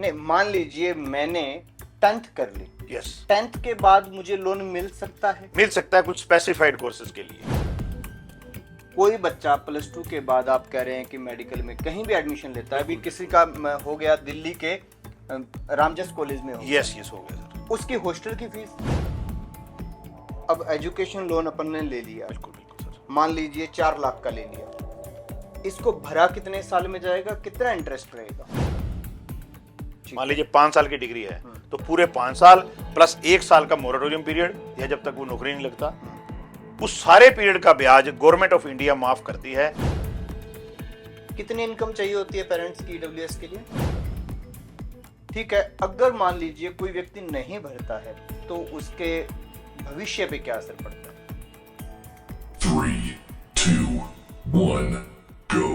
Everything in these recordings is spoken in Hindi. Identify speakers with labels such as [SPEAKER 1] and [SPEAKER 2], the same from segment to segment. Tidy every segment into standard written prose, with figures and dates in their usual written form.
[SPEAKER 1] नहीं, मान लीजिए मैंने 10th कर ली।
[SPEAKER 2] यस,
[SPEAKER 1] 10th के बाद मुझे लोन मिल सकता है?
[SPEAKER 2] मिल सकता है कुछ स्पेसिफाइड कोर्सेज के लिए।
[SPEAKER 1] कोई बच्चा +2 के बाद आप कह रहे हैं कि मेडिकल में कहीं भी एडमिशन लेता है, अभी किसी का हो गया दिल्ली के रामजस कॉलेज में हो गया,
[SPEAKER 2] यस यस, हो गया सर।
[SPEAKER 1] उसकी हॉस्टल की फीस, अब एजुकेशन लोन अपन ने ले लिया,
[SPEAKER 2] बिल्कुल बिल्कुल सर।
[SPEAKER 1] मान लीजिए 4 लाख का ले लिया, इसको भरा कितने साल में जाएगा, कितना इंटरेस्ट रहेगा?
[SPEAKER 2] मान लीजिए 5 साल की डिग्री है तो पूरे 5 साल प्लस 1 साल का मोरेटोरियम पीरियड, या जब तक वो नौकरी नहीं लगता, उस सारे पीरियड का ब्याज गवर्नमेंट ऑफ इंडिया माफ करती है।
[SPEAKER 1] कितनी इनकम चाहिए होती है पेरेंट्स की ईडब्ल्यूएस के लिए? ठीक है, अगर मान लीजिए कोई व्यक्ति नहीं भरता है तो उसके भविष्य पे क्या असर पड़ता है?
[SPEAKER 3] 3, 2, 1, go.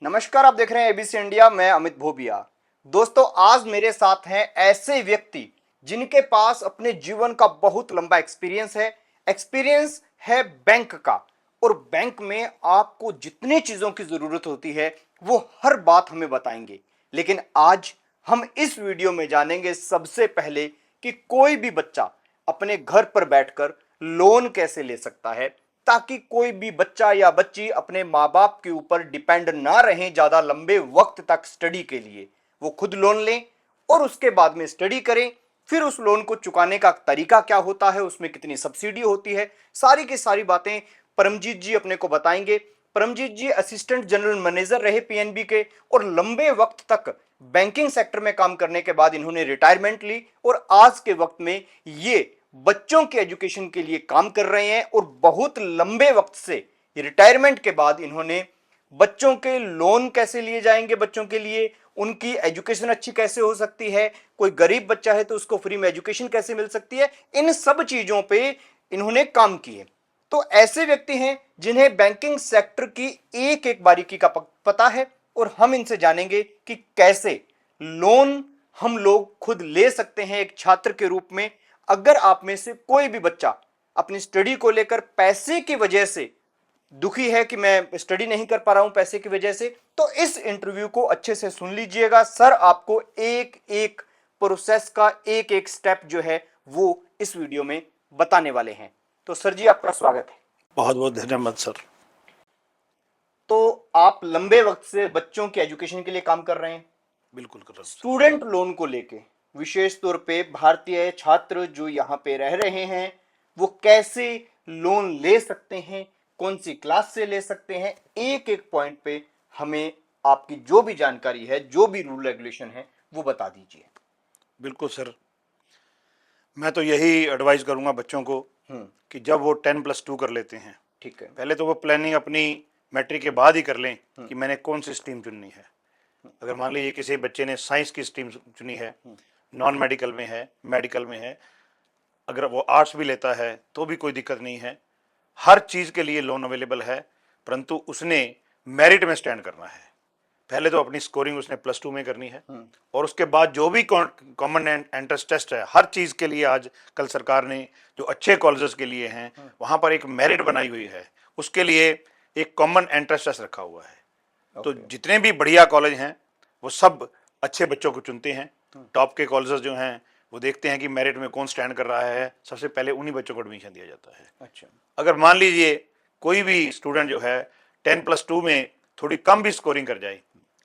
[SPEAKER 1] नमस्कार, आप देख रहे हैं एबीसी इंडिया, मैं अमित भोबिया। दोस्तों, आज मेरे साथ हैं ऐसे व्यक्ति जिनके पास अपने जीवन का बहुत लंबा एक्सपीरियंस है बैंक का, और बैंक में आपको जितनी चीजों की जरूरत होती है वो हर बात हमें बताएंगे। लेकिन आज हम इस वीडियो में जानेंगे सबसे पहले कि कोई भी बच्चा अपने घर पर बैठकर लोन कैसे ले सकता है, ताकि कोई भी बच्चा या बच्ची अपने माँ बाप के ऊपर डिपेंड ना रहें ज्यादा लंबे वक्त तक स्टडी के लिए। वो खुद लोन लें और उसके बाद में स्टडी करें, फिर उस लोन को चुकाने का तरीका क्या होता है, उसमें कितनी सब्सिडी होती है, सारी की सारी बातें परमजीत जी अपने को बताएंगे। परमजीत जी असिस्टेंट जनरल मैनेजर रहे पीएनबी के, और लंबे वक्त तक बैंकिंग सेक्टर में काम करने के बाद इन्होंने रिटायरमेंट ली, और आज के वक्त में ये बच्चों के एजुकेशन के लिए काम कर रहे हैं। और बहुत लंबे वक्त से रिटायरमेंट के बाद इन्होंने बच्चों के लोन कैसे लिए जाएंगे, बच्चों के लिए उनकी एजुकेशन अच्छी कैसे हो सकती है, कोई गरीब बच्चा है तो उसको फ्री में एजुकेशन कैसे मिल सकती है, इन सब चीजों पे इन्होंने काम किए। तो ऐसे व्यक्ति हैं जिन्हें बैंकिंग सेक्टर की एक एक बारीकी का पता है, और हम इनसे जानेंगे कि कैसे लोन हम लोग खुद ले सकते हैं एक छात्र के रूप में। अगर आप में से कोई भी बच्चा अपनी स्टडी को लेकर पैसे की वजह से दुखी है कि मैं स्टडी नहीं कर पा रहा हूं पैसे की वजह से, तो इस इंटरव्यू को अच्छे से सुन लीजिएगा। सर आपको एक एक प्रोसेस का एक एक स्टेप जो है वो इस वीडियो में बताने वाले हैं। तो सर जी, आपका स्वागत है।
[SPEAKER 2] बहुत बहुत धन्यवाद सर।
[SPEAKER 1] तो आप लंबे वक्त से बच्चों के एजुकेशन के लिए काम कर रहे हैं।
[SPEAKER 2] बिल्कुल कर रहा हूं।
[SPEAKER 1] स्टूडेंट लोन को लेके विशेष तौर पे भारतीय छात्र जो यहाँ पे रह रहे हैं वो कैसे लोन ले सकते हैं, कौन सी क्लास से ले सकते हैं, एक एक पॉइंट पे हमें आपकी जो भी जानकारी है, जो भी रूल रेगुलेशन है वो बता दीजिए।
[SPEAKER 2] बिल्कुल सर, मैं तो यही एडवाइस करूंगा बच्चों को कि जब वो 10+2 कर लेते हैं,
[SPEAKER 1] ठीक है,
[SPEAKER 2] पहले तो वो प्लानिंग अपनी मैट्रिक के बाद ही कर लें कि मैंने कौन सी स्ट्रीम चुननी है। अगर मान लीजिए किसी बच्चे ने साइंस की स्ट्रीम चुनी है, नॉन मेडिकल में है, मेडिकल में है, अगर वो आर्ट्स भी लेता है तो भी कोई दिक्कत नहीं है। हर चीज़ के लिए लोन अवेलेबल है, परंतु उसने मेरिट में स्टैंड करना है। पहले तो अपनी स्कोरिंग उसने +2 में करनी है, और उसके बाद जो भी कॉमन एंट्रेंस टेस्ट है हर चीज़ के लिए, आज कल सरकार ने जो अच्छे कॉलेजेस के लिए हैं वहाँ पर एक मेरिट बनाई हुई है, उसके लिए एक कॉमन एंट्रेंस टेस्ट रखा हुआ है। तो जितने भी बढ़िया कॉलेज हैं वो सब अच्छे बच्चों को चुनते हैं। टॉप के कॉलेजेस जो हैं वो देखते हैं कि मेरिट में कौन स्टैंड कर रहा है, सबसे पहले उन्हीं बच्चों को एडमिशन दिया जाता है।
[SPEAKER 1] अच्छा,
[SPEAKER 2] अगर मान लीजिए कोई भी स्टूडेंट जो है 10+2 में थोड़ी कम भी स्कोरिंग कर जाए,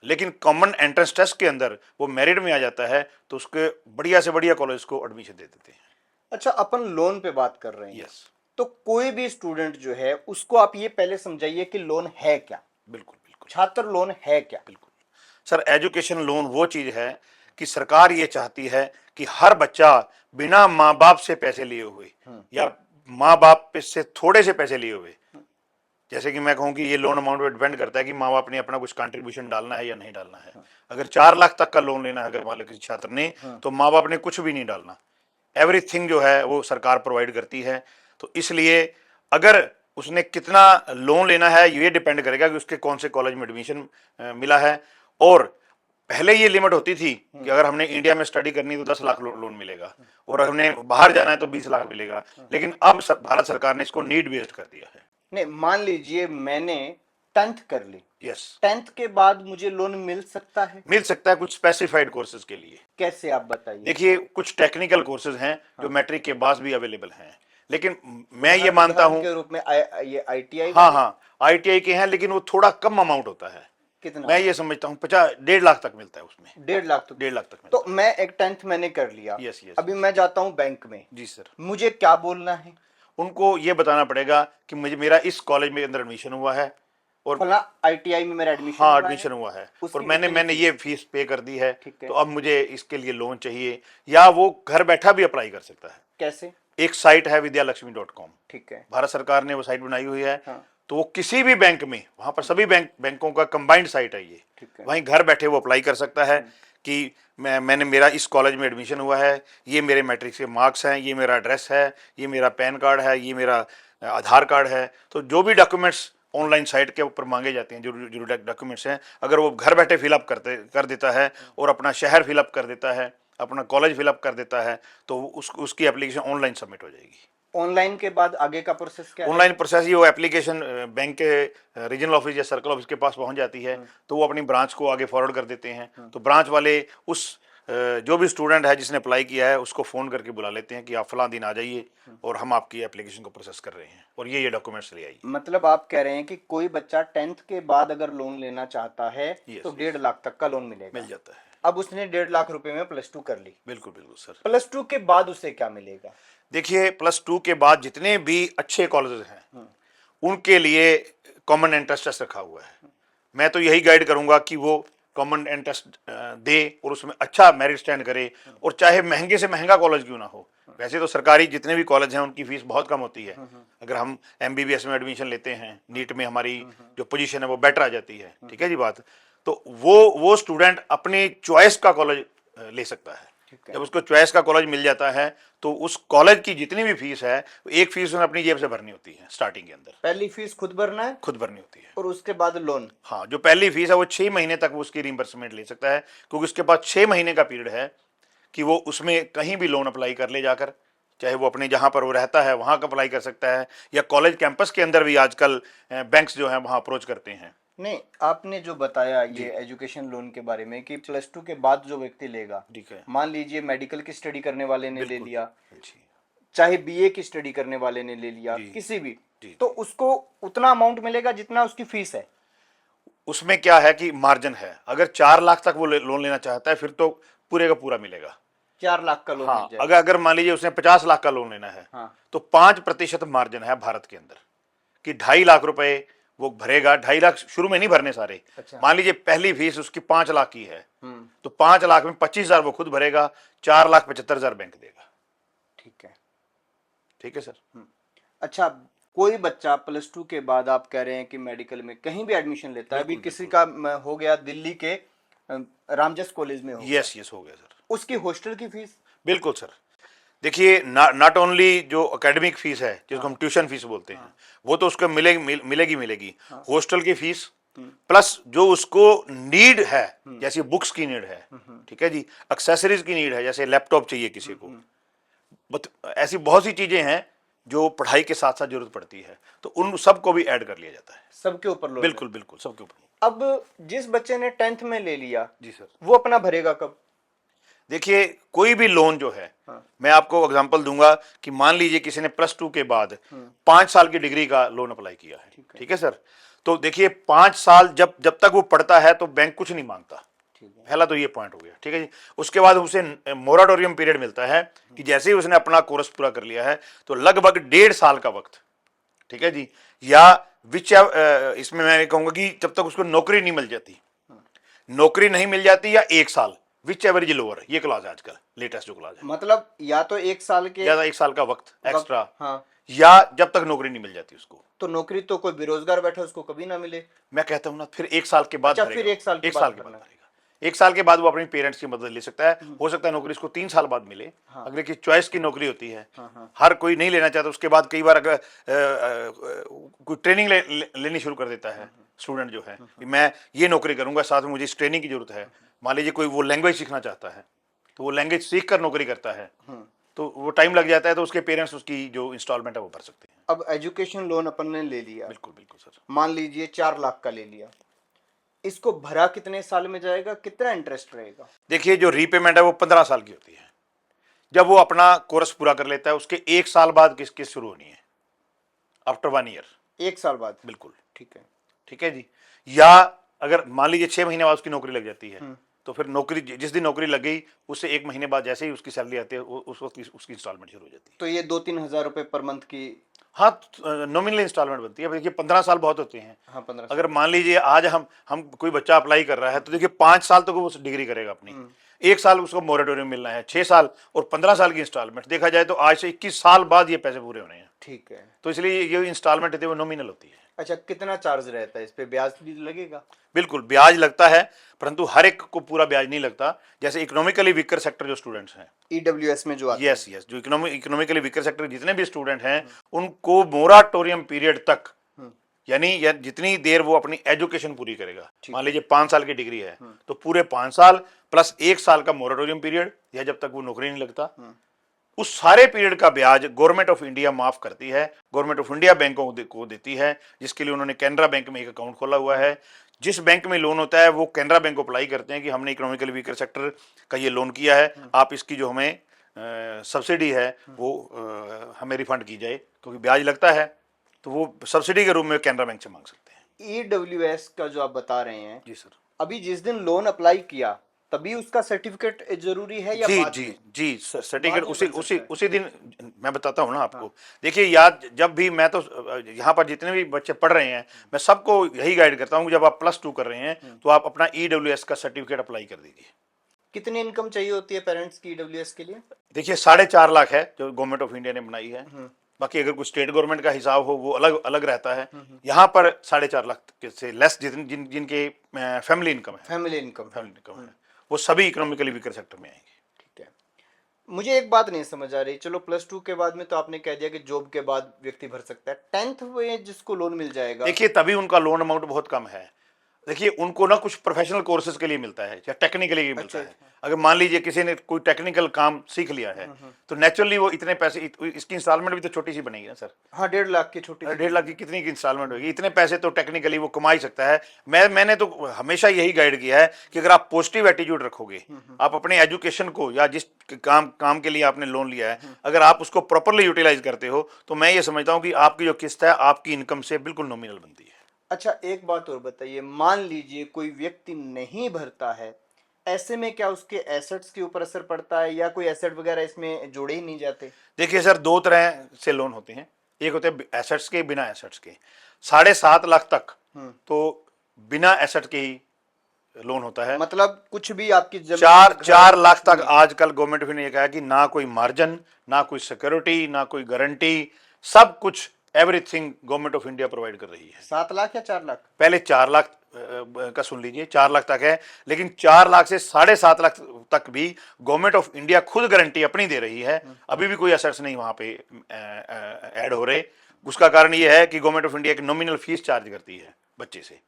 [SPEAKER 2] लेकिन कॉमन एंट्रेंस टेस्ट के अंदर वो मेरिट में आ जाता है, तो उसके बढ़िया से बढ़िया कॉलेज को एडमिशन दे देते हैं।
[SPEAKER 1] अच्छा, अपन लोन पे बात कर रहे हैं।
[SPEAKER 2] यस,
[SPEAKER 1] तो कोई भी स्टूडेंट जो है उसको आप ये पहले समझाइए कि लोन है क्या,
[SPEAKER 2] बिल्कुल बिल्कुल
[SPEAKER 1] छात्र लोन है क्या।
[SPEAKER 2] बिल्कुल सर, एजुकेशन लोन वो चीज़ है कि सरकार ये चाहती है कि हर बच्चा बिना माँ बाप से पैसे लिए हुए या माँ बाप से थोड़े से पैसे लिए हुए, जैसे कि मैं कहूँ कि ये लोन अमाउंट पे डिपेंड करता है कि माँ बाप ने अपना कुछ कंट्रीब्यूशन डालना है या नहीं डालना है। अगर 4 लाख तक का लोन लेना है अगर मान लो किसी छात्र ने, तो माँ बाप ने कुछ भी नहीं डालना, एवरीथिंग जो है वो सरकार प्रोवाइड करती है। तो इसलिए अगर उसने कितना लोन लेना है ये डिपेंड करेगा कि उसके कौन से कॉलेज में एडमिशन मिला है। और पहले ये लिमिट होती थी कि अगर हमने इंडिया में स्टडी करनी तो 10 लाख लोन मिलेगा, और हमने बाहर जाना है तो 20 लाख मिलेगा। लेकिन अब भारत सरकार ने इसको नीड बेस्ड कर दिया है।
[SPEAKER 1] नहीं, मान लीजिए मैंने 10th कर ली,
[SPEAKER 2] यस,
[SPEAKER 1] 10th के बाद मुझे लोन मिल सकता है?
[SPEAKER 2] मिल सकता है कुछ स्पेसिफाइड कोर्सेज के लिए।
[SPEAKER 1] कैसे आप बताइए।
[SPEAKER 2] देखिए कुछ टेक्निकल कोर्सेज हैं जो मैट्रिक के बाद भी अवेलेबल हैं, लेकिन मैं ये मानता
[SPEAKER 1] उदाहरण
[SPEAKER 2] हूँ,
[SPEAKER 1] के रूप में ये ITI
[SPEAKER 2] हाँ हाँ ITI के हैं, लेकिन वो थोड़ा कम अमाउंट होता है।
[SPEAKER 1] कितना?
[SPEAKER 2] मैं ये समझता हूँ 50-1.5 लाख तक मिलता है उसमें,
[SPEAKER 1] 1.5 लाख तक?
[SPEAKER 2] 1.5 लाख तक मिलता
[SPEAKER 1] तो मैं एक 10th मैंने कर लिया,
[SPEAKER 2] यस यस।
[SPEAKER 1] अभी मैं जाता हूँ बैंक में,
[SPEAKER 2] जी सर,
[SPEAKER 1] मुझे क्या बोलना है?
[SPEAKER 2] उनको ये बताना पड़ेगा कि मुझे मेरा इस कॉलेज में अंदर एडमिशन हुआ है और
[SPEAKER 1] फला ITI में मेरा एडमिशन
[SPEAKER 2] हाँ
[SPEAKER 1] हुआ
[SPEAKER 2] एडमिशन
[SPEAKER 1] है,
[SPEAKER 2] हुआ है
[SPEAKER 1] उसकी
[SPEAKER 2] और मैंने
[SPEAKER 1] इतनी
[SPEAKER 2] ये फीस पे कर दी है,
[SPEAKER 1] ठीक है।
[SPEAKER 2] तो अब मुझे इसके लिए लोन चाहिए, या वो घर बैठा भी अप्लाई कर सकता है।
[SPEAKER 1] कैसे?
[SPEAKER 2] एक साइट है vidyalakshmi.com,
[SPEAKER 1] ठीक है।
[SPEAKER 2] भारत सरकार ने वो साइट बनाई हुई है।
[SPEAKER 1] हाँ।
[SPEAKER 2] तो वो किसी भी बैंक में, वहां पर सभी बैंकों का कंबाइंड साइट है ये,
[SPEAKER 1] ठीक है।
[SPEAKER 2] वहीं घर बैठे वो अप्लाई कर सकता है कि मैंने मेरा इस कॉलेज में एडमिशन हुआ है, ये मेरे मैट्रिक्स के मार्क्स हैं, ये मेरा एड्रेस है, ये मेरा पैन कार्ड है, ये मेरा आधार कार्ड है। तो जो भी डॉक्यूमेंट्स ऑनलाइन साइट के ऊपर मांगे जाते हैं, जो डॉक्यूमेंट्स हैं, अगर वो घर बैठे फिलअप कर देता है और अपना शहर फिलअप कर देता है, अपना कॉलेज फिलअप कर देता है, तो उसकी एप्लीकेशन ऑनलाइन सबमिट हो जाएगी।
[SPEAKER 1] ऑनलाइन के बाद आगे का प्रोसेस क्या है?
[SPEAKER 2] ऑनलाइन प्रोसेस ये, वो एप्लीकेशन बैंक के रीजनल ऑफिस या सर्कल ऑफिस के पास पहुंच जाती है, तो वो अपनी ब्रांच को आगे फॉरवर्ड कर देते हैं। तो ब्रांच वाले उस जो भी स्टूडेंट है जिसने अप्लाई किया है उसको फ़ोन करके बुला लेते हैं कि आप फलां दिन आ जाइए और हम आपकी एप्लीकेशन को प्रोसेस कर रहे हैं और ये डॉक्यूमेंट्स ले आइए।
[SPEAKER 1] मतलब आप कह रहे हैं कि कोई बच्चा 10th के बाद अगर लोन लेना चाहता है तो 1.5 लाख तक का लोन मिलेगा?
[SPEAKER 2] मिल जाता है।
[SPEAKER 1] अब उसने 1.5 लाख रुपए में +2 कर ली,
[SPEAKER 2] बिल्कुल बिल्कुल सर।
[SPEAKER 1] +2 के बाद उसे क्या मिलेगा?
[SPEAKER 2] देखिए +2 के बाद जितने भी अच्छे कॉलेजेस हैं उनके लिए कॉमन एंट्रेंस टेस्ट रखा हुआ है। मैं तो यही गाइड करूंगा कि वो कॉमन एंट्रेंस दे और उसमें अच्छा मेरिट स्टैंड करे, और चाहे महंगे से महंगा कॉलेज क्यों ना हो। वैसे तो सरकारी जितने भी कॉलेज हैं उनकी फीस बहुत कम होती है। अगर हम MBBS में एडमिशन लेते हैं, नीट में हमारी जो पोजीशन है वो बेटर आ जाती है, ठीक है जी बात। तो वो स्टूडेंट अपनी चॉइस का कॉलेज ले सकता है। जब उसको चॉइस का कॉलेज मिल जाता है तो उस कॉलेज की जितनी भी फीस है, एक फीस उसने अपनी जेब से भरनी होती है स्टार्टिंग के अंदर।
[SPEAKER 1] पहली फीस खुद भरना है,
[SPEAKER 2] खुद भरनी होती है,
[SPEAKER 1] और उसके बाद लोन।
[SPEAKER 2] हाँ जो पहली फीस है वो 6 महीने तक वो उसकी रिइंबर्समेंट ले सकता है, क्योंकि उसके पास 6 महीने का पीरियड है कि वो उसमें कहीं भी लोन अप्लाई कर ले जाकर, चाहे वो अपने जहाँ पर वो रहता है वहाँ का अप्लाई कर सकता है, या कॉलेज कैंपस के अंदर भी आजकल बैंक्स जो हैं वहाँ अप्रोच करते हैं।
[SPEAKER 1] नहीं, आपने जो बताया ये एजुकेशन लोन के बारे में कि +2 के बाद जो व्यक्ति लेगा,
[SPEAKER 2] ठीक है,
[SPEAKER 1] मान लीजिए मेडिकल की स्टडी करने वाले ने ले लिया,
[SPEAKER 2] जी,
[SPEAKER 1] चाहे BA की स्टडी करने वाले ने ले लिया,
[SPEAKER 2] जी,
[SPEAKER 1] किसी भी,
[SPEAKER 2] जी।
[SPEAKER 1] तो उसको उतना अमाउंट मिलेगा जितना उसकी फीस है?
[SPEAKER 2] उसमें क्या है कि मार्जिन है, अगर 4 लाख तक वो लोन लेना चाहता है फिर तो पूरे का पूरा मिलेगा।
[SPEAKER 1] 4 लाख का लोन
[SPEAKER 2] हाँ,
[SPEAKER 1] मिल जाएगा।
[SPEAKER 2] अगर मान लीजिए उसने 50 लाख का लोन लेना है,
[SPEAKER 1] हाँ।
[SPEAKER 2] तो 5% मार्जिन है भारत के अंदर, कि 2.5 लाख रुपए वो भरेगा। 2.5 लाख शुरू में नहीं भरने सारे।
[SPEAKER 1] अच्छा।
[SPEAKER 2] मान लीजिए पहली फीस उसकी 5 लाख की है, तो 5 लाख में 25,000 वो खुद भरेगा, 4,75,000 बैंक देगा।
[SPEAKER 1] ठीक है,
[SPEAKER 2] ठीक है सर।
[SPEAKER 1] अच्छा, कोई बच्चा +2 के बाद आप कह रहे हैं कि मेडिकल में कहीं भी एडमिशन लेता है, अभी किसी का हो गया दिल्ली के रामजस कॉलेज में हो गया,
[SPEAKER 2] यस हो गया सर,
[SPEAKER 1] उसकी हॉस्टल की फीस?
[SPEAKER 2] बिल्कुल सर। देखिए नॉट ओनली जो एकेडमिक फीस है जिसको हम ट्यूशन फीस बोलते हैं, वो तो उसको मिलेगी। हॉस्टल की फीस प्लस जो उसको नीड है, जैसे बुक्स की नीड है, ठीक है जी, एक्सेसरीज की नीड है, जैसे लैपटॉप चाहिए किसी को, ऐसी बहुत सी चीजें हैं जो पढ़ाई के साथ साथ जरूरत पड़ती है, तो उन सबको भी ऐड कर लिया जाता है।
[SPEAKER 1] सबके ऊपर लोन?
[SPEAKER 2] बिल्कुल बिल्कुल सबके ऊपर।
[SPEAKER 1] अब जिस बच्चे ने 10th में ले लिया,
[SPEAKER 2] जी सर,
[SPEAKER 1] वो अपना भरेगा कब?
[SPEAKER 2] देखिए कोई भी लोन जो है, मैं आपको एग्जांपल दूंगा कि मान लीजिए किसी ने +2 के बाद 5 साल की डिग्री का लोन अप्लाई किया है, ठीक है सर। तो देखिए 5 साल जब तक वो पढ़ता है तो बैंक कुछ नहीं मांगता, पहला तो ये पॉइंट हो गया, ठीक है जी। उसके बाद उसे मोराटोरियम पीरियड मिलता है कि जैसे ही उसने अपना कोर्स पूरा कर लिया है तो लगभग 1.5 साल का वक्त, ठीक है जी, या इसमें मैं कहूंगा कि जब तक उसको नौकरी नहीं मिल जाती या 1 साल, विच एवर इज लोअर, ये क्लास है आजकल लेटेस्ट जो क्लास है।
[SPEAKER 1] मतलब या तो 1 साल के,
[SPEAKER 2] ज्यादा 1 साल का वक्त एक्स्ट्रा,
[SPEAKER 1] हाँ,
[SPEAKER 2] या जब तक नौकरी नहीं मिल जाती उसको।
[SPEAKER 1] तो नौकरी तो कोई बेरोजगार बैठा उसको कभी ना मिले।
[SPEAKER 2] मैं कहता हूं ना, फिर 1 साल के बाद
[SPEAKER 1] अच्छा, फिर 1 साल के बाद
[SPEAKER 2] भरेगा। 1 साल के बाद वो अपने पेरेंट्स की मदद ले सकता है। हो सकता है नौकरी इसको 3 साल बाद मिले, अगर की चॉइस की नौकरी होती है। हर कोई नहीं लेना चाहता, उसके बाद कई बार अगर कोई ट्रेनिंग लेनी शुरू कर देता है स्टूडेंट जो है, मैं ये नौकरी करूंगा, साथ में मुझे इस ट्रेनिंग की जरूरत है। मान लीजिए कोई वो लैंग्वेज सीखना चाहता है, तो वो लैंग्वेज सीख कर नौकरी करता है, तो वो टाइम लग जाता है, तो उसके पेरेंट्स उसकी जो इंस्टॉलमेंट है वो भर सकते हैं।
[SPEAKER 1] अब एजुकेशन लोन अपन ने ले लिया,
[SPEAKER 2] बिल्कुल बिल्कुल सर।
[SPEAKER 1] मान लीजिए 4 लाख का ले लिया, इसको भरा कितने साल में जाएगा, कितना इंटरेस्ट रहेगा?
[SPEAKER 2] देखिए जो रीपेमेंट है वो 15 साल की होती है। जब वो अपना कोर्स पूरा कर लेता है उसके 1 साल बाद किस्त शुरू होनी है, आफ्टर 1 ईयर।
[SPEAKER 1] 1 साल बाद?
[SPEAKER 2] बिल्कुल।
[SPEAKER 1] ठीक है।
[SPEAKER 2] ठीक है जी। या अगर मान लीजिए 6 महीने बाद उसकी नौकरी लग जाती है, तो फिर नौकरी जिस दिन नौकरी लग गई उससे 1 महीने बाद जैसे ही उसकी सैलरी आती है उस वक्त उसकी इंस्टॉलमेंट शुरू हो जाती है।
[SPEAKER 1] तो ये 2-3 हजार रुपए पर मंथ की?
[SPEAKER 2] हाँ, नॉमिनल इंस्टॉलमेंट बनती है। अब देखिए 15 साल बहुत होते हैं।
[SPEAKER 1] हाँ, 15
[SPEAKER 2] अगर मान लीजिए आज हम कोई बच्चा अप्लाई कर रहा है तो देखिए 5 साल तक वो डिग्री करेगा अपनी, 1 साल उसको मोरेटोरियम मिलना है, 6 साल और 15 साल की इंस्टॉलमेंट। देखा जाए तो आज से 21 साल बाद ये पैसे पूरे होने हैं।
[SPEAKER 1] ठीक है।
[SPEAKER 2] तो इसलिए ये इंस्टॉलमेंट है वो नॉमिनल होती है।
[SPEAKER 1] अच्छा, कितना चार्ज रहता है इस पे, ब्याज भी लगेगा?
[SPEAKER 2] बिल्कुल ब्याज लगता है, परंतु हर एक को पूरा ब्याज नहीं लगता। जैसे इकोनॉमिकली वीकर सेक्टर जो स्टूडेंट्स हैं,
[SPEAKER 1] ईडब्ल्यूएस में जो आता
[SPEAKER 2] यस यस, जो इकोनॉमिकली वीकर सेक्टर जितने भी स्टूडेंट हैं उनको मोराटोरियम पीरियड तक, यानी जितनी देर वो अपनी एजुकेशन पूरी करेगा, मान लीजिए 5 साल की डिग्री है तो पूरे 5 साल प्लस 1 साल का मोराटोरियम पीरियड, या जब तक वो नौकरी नहीं लगता, उस सारे पीरियड का ब्याज गवर्नमेंट ऑफ इंडिया माफ करती है। गवर्नमेंट ऑफ इंडिया बैंकों को देती है, जिसके लिए उन्होंने कैनरा बैंक में एक अकाउंट खोला हुआ है। जिस बैंक में लोन होता है वो कैनरा बैंक को अप्लाई करते हैं कि हमने इकोनॉमिकली वीकर सेक्टर का ये लोन किया है, आप इसकी जो हमें सब्सिडी है वो हमें रिफंड की जाए, क्योंकि ब्याज लगता है, तो वो सब्सिडी के रूप में कैनरा बैंक से मांग सकते हैं।
[SPEAKER 1] ईडब्ल्यूएस का जो आप बता रहे हैं,
[SPEAKER 2] जी सर।
[SPEAKER 1] अभी जिस दिन लोन अप्लाई किया तभी उसका सर्टिफिकेट जरूरी है या
[SPEAKER 2] जी
[SPEAKER 1] बाद
[SPEAKER 2] जी
[SPEAKER 1] में?
[SPEAKER 2] जी सर्टिफिकेट
[SPEAKER 1] बाद में
[SPEAKER 2] उसी
[SPEAKER 1] बन
[SPEAKER 2] उसी
[SPEAKER 1] सकता है।
[SPEAKER 2] उसी दिन मैं बताता हूँ ना आपको। देखिए याद, जब भी मैं तो यहाँ पर जितने भी बच्चे पढ़ रहे हैं मैं सबको यही गाइड करता हूँ कि जब आप +2 कर रहे हैं तो आप अपना ईडब्ल्यूएस का सर्टिफिकेट अप्लाई कर दीजिए।
[SPEAKER 1] कितनी इनकम चाहिए होती है पेरेंट्स की ईडब्ल्यूएस के लिए?
[SPEAKER 2] देखिए 4.5 लाख है जो गवर्नमेंट ऑफ इंडिया ने बनाई है। बाकी अगर कोई स्टेट गवर्नमेंट का हिसाब हो वो अलग अलग रहता है। यहाँ पर 4.5 लाख से लेस जिनके फैमिली इनकम
[SPEAKER 1] फैमिली इनकम
[SPEAKER 2] है वो सभी इकोनॉमिकली वीकर सेक्टर में आएंगे।
[SPEAKER 1] ठीक है। मुझे एक बात नहीं समझ आ रही, चलो +2 के बाद में तो आपने कह दिया कि जॉब के बाद व्यक्ति भर सकता है, 10th में जिसको लोन मिल जाएगा?
[SPEAKER 2] देखिए तभी उनका लोन अमाउंट बहुत कम है। देखिए उनको ना कुछ प्रोफेशनल कोर्सेज के लिए मिलता है या टेक्निकली भी मिलता है। अगर मान लीजिए किसी ने कोई टेक्निकल काम सीख लिया है तो नेचुरली वो इतने पैसे, इसकी इंस्टॉलमेंट भी तो छोटी सी बनेगी ना सर।
[SPEAKER 1] हाँ, 1.5 लाख की छोटी।
[SPEAKER 2] 1.5 लाख की कितनी की इंस्टॉलमेंट होगी, इतने पैसे तो टेक्निकली वो कमा ही सकता है। मैंने तो हमेशा यही गाइड किया है कि अगर आप पॉजिटिव एटीट्यूड रखोगे, आप अपने एजुकेशन को या जिस काम के लिए आपने लोन लिया है अगर आप उसको प्रॉपरली यूटिलाइज करते हो तो मैं ये समझता हूँ कि आपकी जो किस्त है आपकी इनकम से बिल्कुल नॉमिनल बनती है।
[SPEAKER 1] अच्छा, एक बात और बताइए, मान लीजिए कोई व्यक्ति नहीं भरता है, ऐसे में क्या उसके एसेट्स के ऊपर असर पड़ता है या कोई एसेट वगैरह इसमें जोड़े ही नहीं जाते?
[SPEAKER 2] देखिए सर 2 तरह से लोन होते हैं, एक होते हैं एसेट्स के, बिना एसेट्स के। 7.5 लाख तक तो बिना एसेट के ही लोन होता है।
[SPEAKER 1] मतलब कुछ भी आपकी जमीन,
[SPEAKER 2] 4 लाख तक आजकल गवर्नमेंट ने ये कहा कि ना कोई मार्जिन, ना कोई सिक्योरिटी, ना कोई गारंटी, सब कुछ everything government of India provide कर रही है।
[SPEAKER 1] 7 लाख या 4 लाख?
[SPEAKER 2] पहले 4 लाख का सुन लीजिए, 4 लाख तक है, लेकिन 4 लाख से 7.5 लाख तक भी गवर्नमेंट ऑफ इंडिया खुद गारंटी अपनी दे रही है। अभी भी कोई एसेट्स नहीं वहां पे ऐड हो रहे। उसका कारण यह है कि गवर्नमेंट ऑफ इंडिया एक नॉमिनल फीस चार्ज करती है बच्चे से,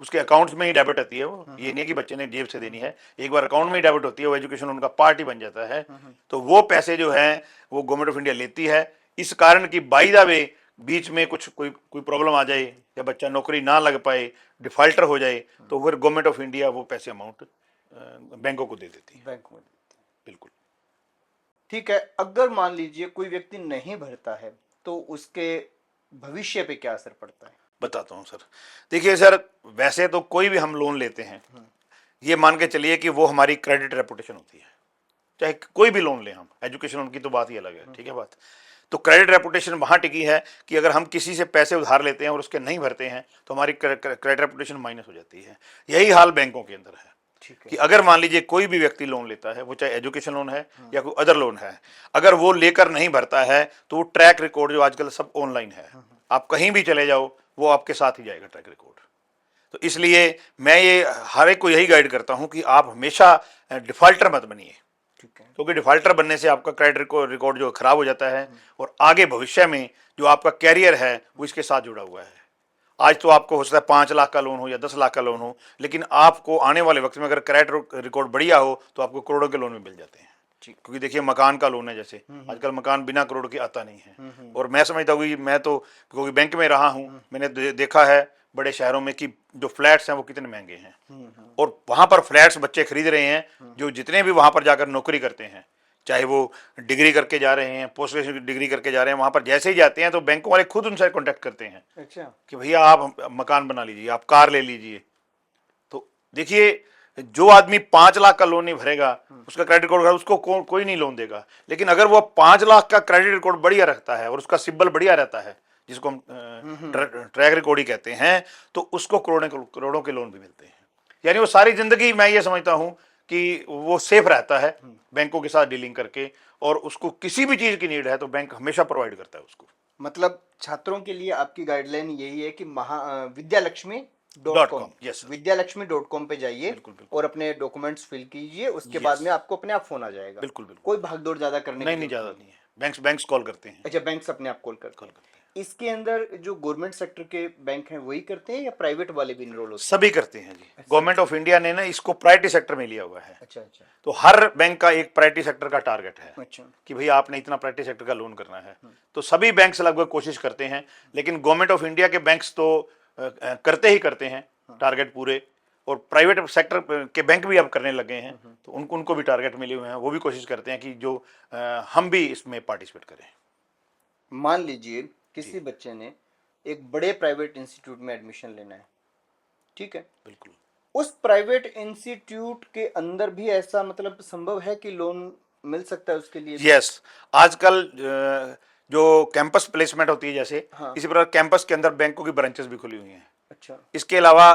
[SPEAKER 2] उसके अकाउंट्स में ही डेबिट होती है वो, ये नहीं है कि बच्चे ने जेब से देनी है, एक बार अकाउंट में ही डेबिट होती है, वो एजुकेशन उनका पार्ट ही बन जाता है। तो वो पैसे जो है वो गवर्नमेंट ऑफ इंडिया लेती है। इस कारण की बाय द वे बीच में कोई प्रॉब्लम आ जाए या बच्चा नौकरी ना लग पाए, डिफॉल्टर हो जाए, तो फिर गवर्नमेंट ऑफ इंडिया वो पैसे अमाउंट बैंकों को दे देती है।
[SPEAKER 1] बैंक में?
[SPEAKER 2] बिल्कुल।
[SPEAKER 1] ठीक है। अगर मान लीजिए कोई व्यक्ति नहीं भरता है तो उसके भविष्य पे क्या असर पड़ता है?
[SPEAKER 2] बताता हूँ सर। देखिए सर, वैसे तो कोई भी हम लोन लेते हैं, ये मान के चलिए कि वो हमारी क्रेडिट रेपुटेशन होती है, चाहे कोई भी लोन लें हम, एजुकेशन लोन की तो बात ही अलग है, ठीक है बात। तो क्रेडिट रेपुटेशन वहाँ टिकी है कि अगर हम किसी से पैसे उधार लेते हैं और उसके नहीं भरते हैं तो हमारी क्रेडिट रेपुटेशन माइनस हो जाती है। यही हाल बैंकों के अंदर है कि अगर मान लीजिए कोई भी व्यक्ति लोन लेता है, वो चाहे एजुकेशन लोन है या कोई अदर लोन है, अगर वो लेकर नहीं भरता है तो वो ट्रैक रिकॉर्ड जो आजकल सब ऑनलाइन है, आप कहीं भी चले जाओ वो आपके साथ ही जाएगा ट्रैक रिकॉर्ड। तो इसलिए मैं ये हर एक को यही गाइड करता हूँ कि आप हमेशा डिफॉल्टर मत बनिए, क्योंकि डिफॉल्टर बनने से आपका क्रेडिट रिकॉर्ड जो खराब हो जाता है और आगे भविष्य में जो आपका कैरियर है वो इसके साथ जुड़ा हुआ है। आज तो आपको हो सकता है 5 लाख का लोन हो या 10 लाख का लोन हो, लेकिन आपको आने वाले वक्त में अगर क्रेडिट रिकॉर्ड बढ़िया हो तो आपको करोड़ों के लोन में मिल जाते हैं। क्योंकि देखिए मकान का लोन है, जैसे आजकल मकान बिना करोड़ के आता नहीं है। और मैं समझता हूँ कि मैं तो क्योंकि बैंक में रहा हूँ, मैंने देखा है बड़े शहरों में कि जो फ्लैट्स हैं वो कितने महंगे हैं, और वहां पर फ्लैट्स बच्चे खरीद रहे हैं जो जितने भी वहां पर जाकर नौकरी करते हैं, चाहे वो डिग्री करके जा रहे हैं, पोस्ट ग्रेजुएशन डिग्री करके जा रहे हैं, वहां पर जैसे ही जाते हैं तो बैंकों वाले खुद उनसे कांटेक्ट करते हैं
[SPEAKER 1] अच्छा।
[SPEAKER 2] कि भैया आप मकान बना लीजिए, आप कार ले लीजिए। तो देखिए जो आदमी 5 लाख का लोन नहीं भरेगा, उसका क्रेडिट रिकॉर्ड उसको कोई नहीं लोन देगा। लेकिन अगर वो 5 लाख का क्रेडिट रिकॉर्ड बढ़िया रखता है और उसका सिबिल बढ़िया रहता है, जिसको हम ट्रैक रिकॉर्ड ही कहते हैं, तो उसको करोड़ों के लोन भी मिलते हैं। यानी वो सारी जिंदगी मैं ये समझता हूं कि वो सेफ रहता है बैंकों के साथ डीलिंग करके, और उसको किसी भी चीज की नीड है तो बैंक हमेशा प्रोवाइड करता है उसको।
[SPEAKER 1] मतलब छात्रों के लिए आपकी गाइडलाइन यही है कि विद्यालक्ष्मी
[SPEAKER 2] .com, yes, sir.
[SPEAKER 1] विद्यालक्ष्मी.com पे जाइए
[SPEAKER 2] बिल्कुल, बिल्कुल।
[SPEAKER 1] और अपने डॉक्यूमेंट्स फिल कीजिए, उसके
[SPEAKER 2] Yes.
[SPEAKER 1] बाद में आपको अपने आप फोन आ जाएगा।
[SPEAKER 2] बिल्कुल, बिल्कुल।
[SPEAKER 1] कोई भागदौड़ ज्यादा करने की
[SPEAKER 2] नहीं
[SPEAKER 1] जरूरत
[SPEAKER 2] ज्यादा नहीं है, बैंक्स कॉल करते हैं।
[SPEAKER 1] अच्छा, बैंक्स अपने आप कॉल करते हैं। इसके अंदर जो गवर्नमेंट सेक्टर के बैंक हैं वही करते हैं या प्राइवेट वाले भी इनरोल होते हैं?
[SPEAKER 2] सभी करते हैं जी। गवर्नमेंट ऑफ इंडिया ने ना इसको प्रायोरिटी सेक्टर में लिया हुआ है।
[SPEAKER 1] अच्छा अच्छा
[SPEAKER 2] तो हर बैंक का एक प्रायोरिटी सेक्टर का टारगेट है
[SPEAKER 1] अच्छा।
[SPEAKER 2] कि भैया आपने इतना प्रायोरिटी सेक्टर का लोन करना है। तो सभी बैंक्स लगभग कोशिश करते हैं, लेकिन गवर्नमेंट ऑफ इंडिया के बैंक्स तो करते ही करते हैं टारगेट पूरे, और प्राइवेट सेक्टर के बैंक भी अब करने लगे हैं, तो उनको भी टारगेट मिले हुए हैं। वो भी कोशिश करते हैं कि जो हम भी इसमें पार्टिसिपेट करें।
[SPEAKER 1] मान लीजिए किसी बच्चे ने एक बड़े प्राइवेट इंस्टीट्यूट में एडमिशन लेना है, ठीक है,
[SPEAKER 2] बिल्कुल।
[SPEAKER 1] उस प्राइवेट इंस्टीट्यूट के अंदर भी ऐसा मतलब संभव है कि लोन मिल सकता है उसके लिए?
[SPEAKER 2] यस, आजकल जो कैंपस प्लेसमेंट होती है जैसे,
[SPEAKER 1] हाँ।
[SPEAKER 2] इसी प्रकार कैंपस के अंदर बैंकों की ब्रांचेस भी खुली हुई हैं।
[SPEAKER 1] अच्छा।
[SPEAKER 2] इसके अलावा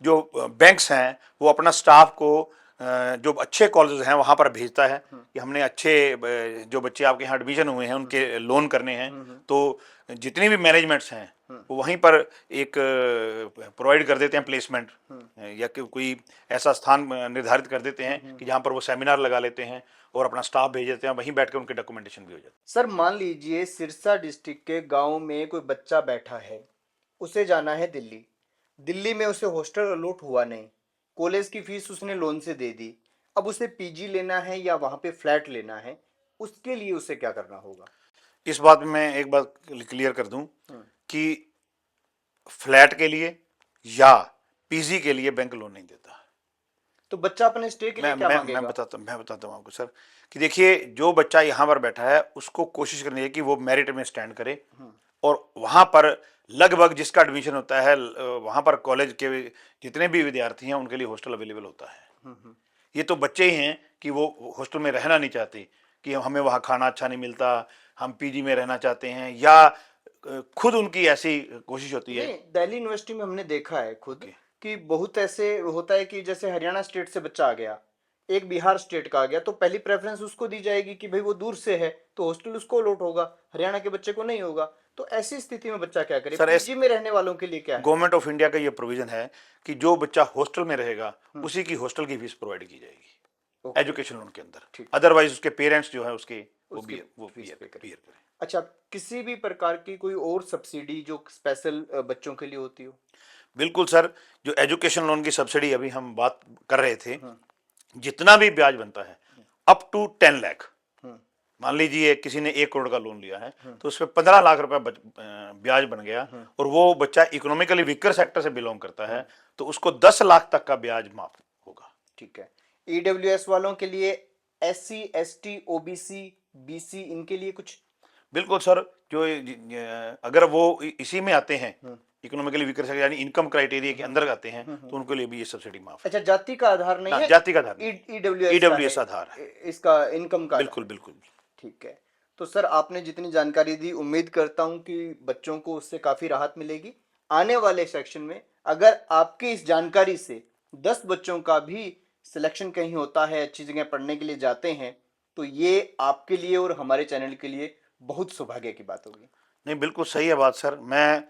[SPEAKER 2] जो बैंक्स हैं वो अपना स्टाफ को जो अच्छे कॉलेजेस हैं वहां पर भेजता है कि हमने अच्छे जो बच्चे आपके यहाँ एडमिशन हुए हैं उनके लोन करने हैं, तो जितनी भी मैनेजमेंट्स हैं वो वहीं पर एक प्रोवाइड कर देते हैं प्लेसमेंट, या कोई ऐसा स्थान निर्धारित कर देते हैं कि जहाँ पर वो सेमिनार लगा लेते हैं और अपना स्टाफ भेज देते हैं, वहीं बैठ कर उनके डॉक्यूमेंटेशन भी हो जाता है।
[SPEAKER 1] सर मान लीजिए सिरसा डिस्ट्रिक्ट के गांव में कोई बच्चा बैठा है, उसे जाना है दिल्ली, दिल्ली में उसे हॉस्टल अलॉट हुआ नहीं, कॉलेज की फीस उसने लोन से दे दी, अब उसे पीजी लेना है या वहां पे फ्लैट लेना है, उसके लिए उसे क्या करना होगा?
[SPEAKER 2] इस बात में मैं एक बात क्लियर कर दूं कि फ्लैट के लिए या पीजी के लिए बैंक लोन नहीं देता।
[SPEAKER 1] तो बच्चा अपने स्टे के लिए क्या मांगेगा?
[SPEAKER 2] मैं बताता हूँ आपको सर कि देखिए जो बच्चा यहाँ पर बैठा है उसको कोशिश करनी है कि वो मेरिट में स्टैंड करे, और वहाँ पर लगभग जिसका एडमिशन होता है वहाँ पर कॉलेज के जितने भी विद्यार्थी हैं उनके लिए हॉस्टल अवेलेबल होता है। ये तो बच्चे ही हैं कि वो हॉस्टल में रहना नहीं चाहते, कि हमें वहाँ खाना अच्छा नहीं मिलता, हम पीजी में रहना चाहते हैं, या खुद उनकी ऐसी कोशिश होती है।
[SPEAKER 1] दिल्ली यूनिवर्सिटी में हमने देखा है खुद कि बहुत ऐसे होता है कि जैसे हरियाणा स्टेट से बच्चा आ गया, एक बिहार स्टेट का आ गया, तो पहली प्रेफरेंस उसको दी जाएगी कि भाई वो दूर से है तो हॉस्टल उसको अलॉट होगा, हरियाणा के बच्चे को नहीं होगा। तो ऐसी स्थिति में बच्चा क्या करे? पीजी में रहने वालों के लिए क्या है?
[SPEAKER 2] गवर्नमेंट ऑफ इंडिया का ये प्रोविजन है कि जो बच्चा हॉस्टल में रहेगा उसी की हॉस्टल की फीस प्रोवाइड की जाएगी एजुकेशन लोन के अंदर, अदरवाइज उसके पेरेंट्स जो है उसके वो बियर करें।
[SPEAKER 1] अच्छा, किसी भी प्रकार की कोई और सब्सिडी जो स्पेशल बच्चों के लिए होती हो?
[SPEAKER 2] बिल्कुल सर, जो एजुकेशन लोन की सब्सिडी अभी हम बात कर रहे थे, जितना भी ब्याज बनता है अप टू 10 लाख, मान लीजिए किसी ने 1 करोड़ का लोन लिया है तो उसमें 15 लाख रुपए ब्याज बन गया, और वो बच्चा इकोनॉमिकली वीकर सेक्टर से बिलोंग करता है तो उसको 10 लाख तक का ब्याज माफ होगा।
[SPEAKER 1] ठीक है। ईडब्ल्यूएस वालों के लिए, एससी, एसटी, ओबीसी, बीसी, इनके लिए कुछ?
[SPEAKER 2] बिल्कुल सर, जो अगर वो इसी में आते हैं इकोनॉमिकली वीकर सेक्टर यानी इनकम क्राइटेरिया के अंदर आते हैं तो उनके लिए भी ये सब्सिडी माफ है।
[SPEAKER 1] अच्छा, जाति का आधार नहीं है?
[SPEAKER 2] जाति का आधार नहीं,
[SPEAKER 1] ईडब्ल्यूएस
[SPEAKER 2] आधार है
[SPEAKER 1] इसका, इनकम का।
[SPEAKER 2] बिल्कुल बिल्कुल।
[SPEAKER 1] ठीक है। तो सर आपने जितनी जानकारी दी, उम्मीद करता हूं कि बच्चों को उससे काफी राहत मिलेगी। आने वाले सेक्शन में अगर आपकी इस जानकारी से 10 बच्चों का भी सिलेक्शन कहीं होता है, अच्छी जगह पढ़ने के लिए जाते हैं, तो ये आपके लिए और हमारे चैनल के लिए बहुत सौभाग्य की बात होगी।
[SPEAKER 2] नहीं, बिल्कुल सही है बात सर। मैं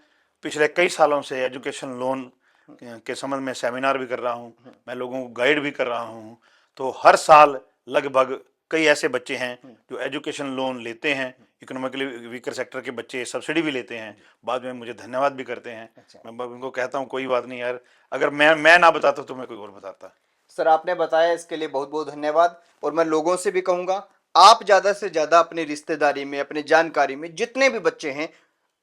[SPEAKER 2] पिछले कई सालों से एजुकेशन लोन के संबंध में सेमिनार भी कर रहा हूँ, मैं लोगों को गाइड भी कर रहा हूँ। तो हर साल लगभग कई ऐसे बच्चे हैं जो एजुकेशन लोन लेते हैं, इकोनॉमिकली वीकर सेक्टर के बच्चे सब्सिडी भी लेते हैं, बाद में मुझे धन्यवाद भी करते हैं। मैं उनको कहता हूँ कोई बात नहीं यार, अगर मैं ना बताता तो मैं कोई और बताता।
[SPEAKER 1] सर आपने बताया, इसके लिए बहुत बहुत धन्यवाद। और मैं लोगों से भी कहूँगा आप ज्यादा से ज्यादा अपनी रिश्तेदारी में, अपने जानकारी में जितने भी बच्चे हैं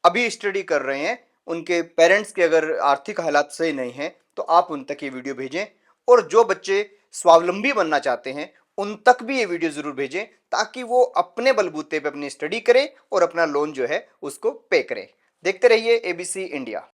[SPEAKER 1] अभी स्टडी कर रहे हैं, उनके पेरेंट्स के अगर आर्थिक हालात सही नहीं है तो आप उन तक ये वीडियो भेजें। और जो बच्चे स्वावलंबी बनना चाहते हैं उन तक भी ये वीडियो जरूर भेजें, ताकि वो अपने बलबूते पे अपनी स्टडी करें और अपना लोन जो है उसको पे करें। देखते रहिए एबीसी इंडिया।